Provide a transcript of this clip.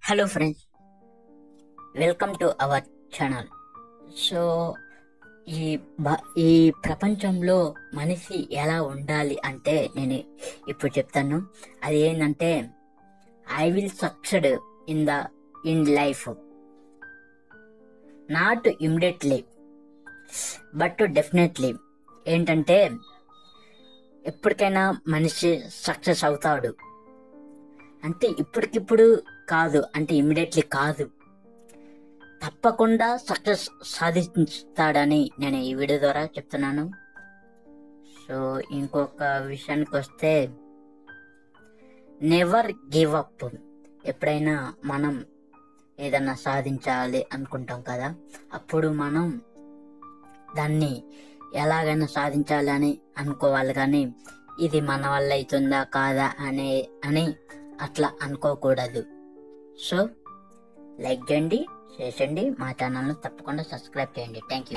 Hello friends, welcome to our channel. So ఈ ప్రపంచంలో మనిషి ఎలా ఉండాలి అంటే నేను ఇప్పుడు చెప్తాను. అది ఏంటంటే I will succeed in life, not immediately but definitely. ఏంటంటే ఎప్పటికైనా మనిషి సక్సెస్ అవుతాడు, అంటే ఇప్పటికిప్పుడు కాదు, అంటే ఇమ్మీడియట్లీ కాదు, తప్పకుండా సక్సెస్ సాధిస్తాడని నేను ఈ వీడియో ద్వారా చెప్తున్నాను. సో ఇంకొక విషయానికి వస్తే, నెవర్ గివ్ అప్. ఎప్పుడైనా మనం ఏదన్నా సాధించాలి అనుకుంటాం కదా, అప్పుడు మనం దాన్ని ఎలాగైనా సాధించాలి అని అనుకోవాలి, కానీ ఇది మన వల్ల అవుతుందా కాదా అని అట్లా అనుకోకూడదు. సో లైక్ చేయండి, షేర్ చేయండి, మా ఛానల్ను తప్పకుండా సబ్స్క్రైబ్ చేయండి. Thank you.